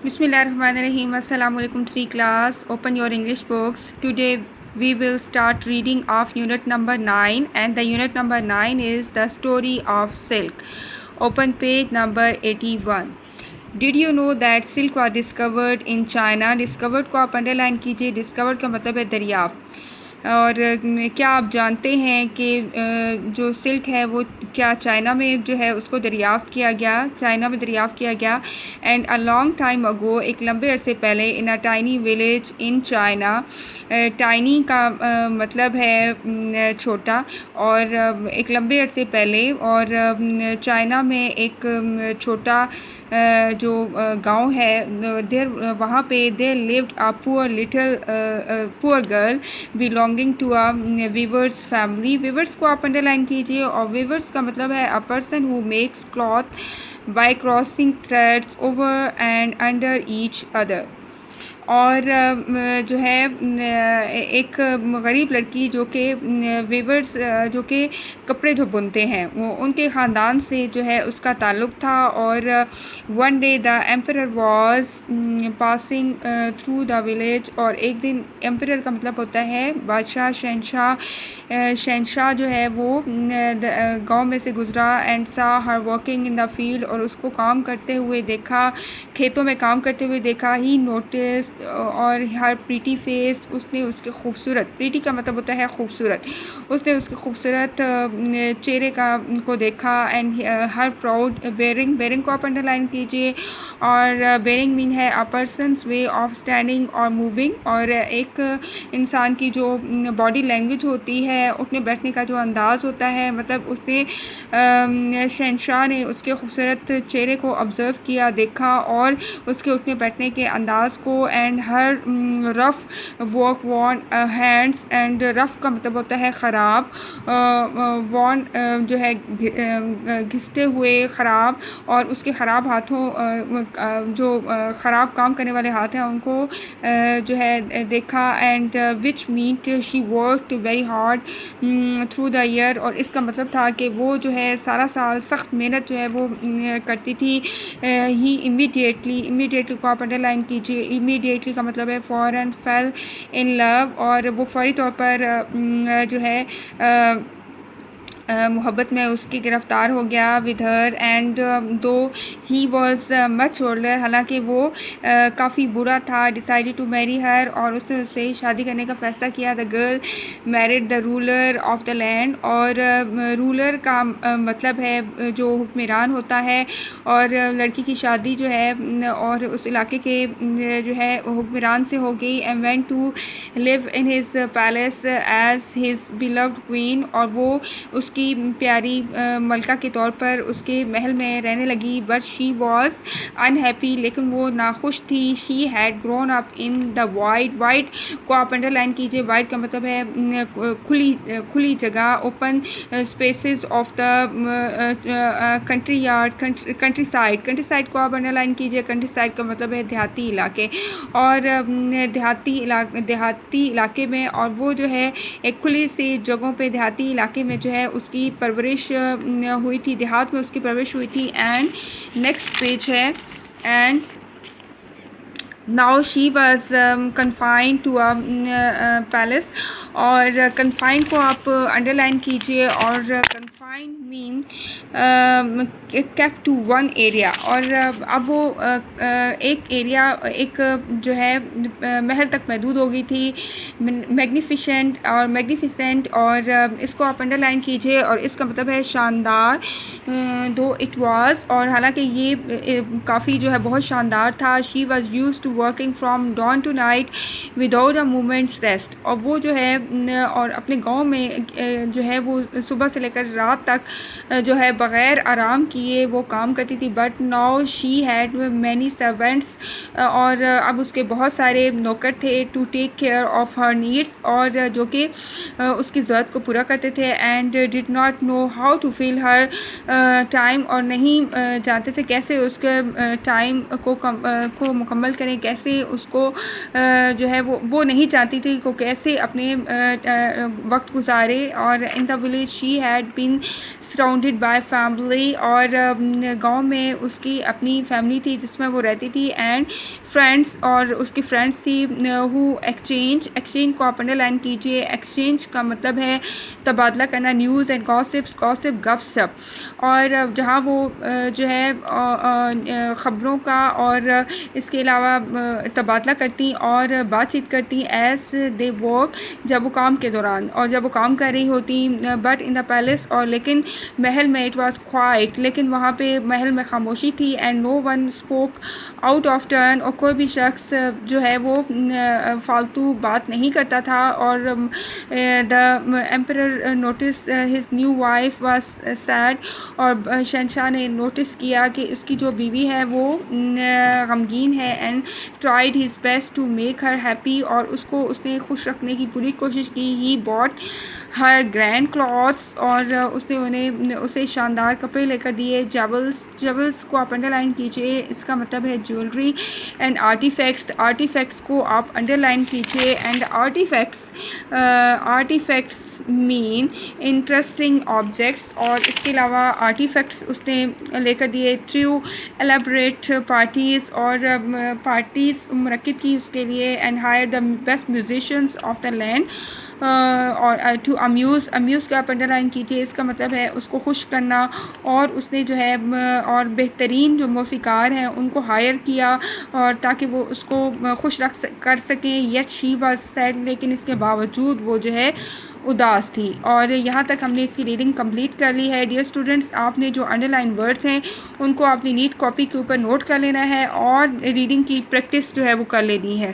Bismillahirrahmanirrahim. Assalamu alaikum 3 class. Open your English books. Today we will start reading of unit number 9, and the unit number 9 is the story of silk. Open page number 81. Did you know that silk was discovered in China? Discovered को आप underline कीजिए. Discovered का मतलब है दरियाफ्त. और क्या आप जानते हैं कि जो सिल्क है वो क्या चाइना में जो है उसको दरियाफ्त किया गया, चाइना में दरियाफ्त किया गया. And a long time ago, एक लंबे अरसे पहले, in a tiny village in China. Tiny का मतलब है छोटा, और एक लंबे अरसे पहले, और चाइना में एक छोटा जो गांव है, देर वहाँ पे there lived a poor girl belonging to a weavers family. Weavers को आप अंडरलाइन कीजिए, और वीवर्स का मतलब है a person who makes cloth by crossing threads over and under each other. और जो है एक गरीब लड़की जो कि वीवर्स जो कि कपड़े जो बुनते हैं, वो उनके ख़ानदान से जो है उसका ताल्लुक़ था. और one day the emperor was passing through the village. और एक दिन, एम्परर का मतलब होता है बादशाह, शहंशाह. शहंशाह जो है वो गांव में से गुज़रा. एंड सा हर वर्किंग इन द फील्ड. और उसको काम करते हुए देखा, खेतों में काम करते हुए देखा. ही नोटिस, और हर प्रीटी फेस, उसने उसके खूबसूरत, प्रीटी का मतलब होता है खूबसूरत, उसने उसके खूबसूरत चेहरे को देखा. And her proud bearing, bearing को आप अंडरलाइन कीजिए. और बेयरिंग मीन है a person's way of standing और मूविंग. और एक इंसान की जो बॉडी लैंग्वेज होती है, उठने बैठने का जो अंदाज़ होता है, मतलब उसने शहंशाह ने उसके खूबसूरत चेहरे को ऑब्ज़र्व किया, देखा, और उसके उठने बैठने के अंदाज़ को. And her rough work worn hands. And rough का मतलब होता है ख़राब, वॉन जो है घिसते हुए, ख़राब. और उसके ख़राब हाथों, जो ख़राब काम करने वाले हाथ हैं, उनको जो है देखा. And which meet she worked very hard through the year. और इसका मतलब था कि वो जो है सारा साल सख्त मेहनत जो है वो करती थी. ही इमीडिएटली, इमीडिएटली को आप अंडरलाइन कीजिए. इमीडिएटली का मतलब है फौरन, फेल इन लव. और वो फौरी तौर पर जो है मोहब्बत में उसकी गिरफ़्तार हो गया विद हर. एंड दो ही वॉज मच ओल्डर, हालांकि वो काफ़ी बुरा था. डिसाइडेड टू मैरी हर, और उसने उससे शादी करने का फ़ैसला किया. The girl married the ruler of the land. और रूलर का मतलब है जो हुक्मरान होता है. और लड़की की शादी जो है और उस इलाके के जो है हुक्मरान से हो गई. And went to live in his palace as his beloved queen. और वो उसकी प्यारी मलका के तौर पर उसके महल में रहने लगी. बट शी वॉज अनहैप्पी, लेकिन वो नाखुश थी. She had grown up in the wide. Wide को आप अंडरलाइन कीजिए. वाइड का मतलब है खुली जगह, open spaces of the country yard, country side. Country side को आप अंडरलाइन कीजिए. कंट्री साइड का मतलब है देहाती इलाके. और देहाती इलाके में, और वो जो है एक खुली सी जगहों पे, देहाती इलाके में जो है उसकी परवरिश हुई थी, देहात में उसकी परवरिश हुई थी. एंड नेक्स्ट पेज है. And now she was confined to a palace. और कन्फाइंड को आप अंडरलाइन कीजिए. और confined mean kept to one area. और अब वो एक एरिया, एक जो है महल तक महदूद हो गई थी. मैग्निफिसेंट, और मैग्निफिसेंट, और इसको आप अंडरलाइन कीजिए. और इसका मतलब है शानदार, दो इट वाज. और हालांकि ये काफ़ी जो है बहुत शानदार था. She was use to working from dawn to night without a moment's rest. और वो जो है और अपने गांव में जो है वो सुबह से लेकर रात तक जो है बग़ैर आराम किए वो काम करती थी. But now she had many servants. और अब उसके बहुत सारे नौकर थे to take care of her needs, और जो कि उसकी ज़रूरत को पूरा करते थे. And did not know how to fill her time. और नहीं जानते थे कैसे उसके टाइम को मुकम्मल करें, कैसे उसको जो है वो नहीं चाहती थी को कैसे अपने वक्त गुजारे. और in the village she had been surrounded by family, اور گاؤں میں اس کی اپنی فیملی تھی جس میں وہ رہتی تھی، اینڈ فرینڈس، اور اس کی فرینڈس تھی ہو ایکسچینج کو آپ انڈر لائن کیجیے. ایکسچینج کا مطلب ہے تبادلہ کرنا، نیوز اینڈ گاسپ گپ شپ، اور جہاں وہ جو ہے خبروں کا اور اس کے علاوہ تبادلہ کرتی اور بات چیت کرتی ایز دے ورک، جب وہ کام کے دوران، اور جب وہ کام کر رہی ہوتی. بٹ ان دا پیلس، اور لیکن محل میں اٹ واز کوائٹ، لیکن وہاں پہ محل میں خاموشی تھی. And no one spoke out of turn, اور کوئی بھی شخص جو ہے وہ فالتو بات نہیں کرتا تھا. اور the emperor notices his new wife was sad, اور شہنشاہ نے نوٹس کیا کہ اس کی جو بیوی ہے وہ غمگین ہے. And tried his best to make her happy, اور اس نے خوش رکھنے کی پوری کوشش کی. ہی باٹ ہر گرینڈ کلاتھس، اور اس نے اسے شاندار کپڑے لے کر دیے. جیولس کو آپ انڈر لائن کیجیے، اس کا مطلب ہے جیولری. اینڈ آرٹیفیکٹس کو آپ انڈر لائن کیجیے. And artefacts mean interesting objects, اور اس کے علاوہ آرٹیفیکٹس اس نے لے کر دیے. تھرو ایلیبریٹ پارٹیز، اور پارٹیز منعقد کی اس کے لیے. And hired the best musicians of the land, اور ٹو امیوز کا آپ انڈر لائن کیجیے، اس کا مطلب ہے اس کو خوش کرنا. اور اس نے جو ہے اور بہترین جو موسیقار ہیں ان کو ہائر کیا، اور تاکہ وہ اس کو خوش کر سکیں. یٹ شی واز سیڈ، لیکن اس کے باوجود وہ جو ہے اداس تھی. اور یہاں تک ہم نے اس کی ریڈنگ کمپلیٹ کر لی ہے. ڈیئر اسٹوڈنٹس، آپ نے جو انڈر لائن ورڈس ہیں ان کو اپنی نیٹ کاپی کے اوپر نوٹ کر لینا ہے، اور ریڈنگ کی پریکٹس جو ہے وہ کر لینی ہے.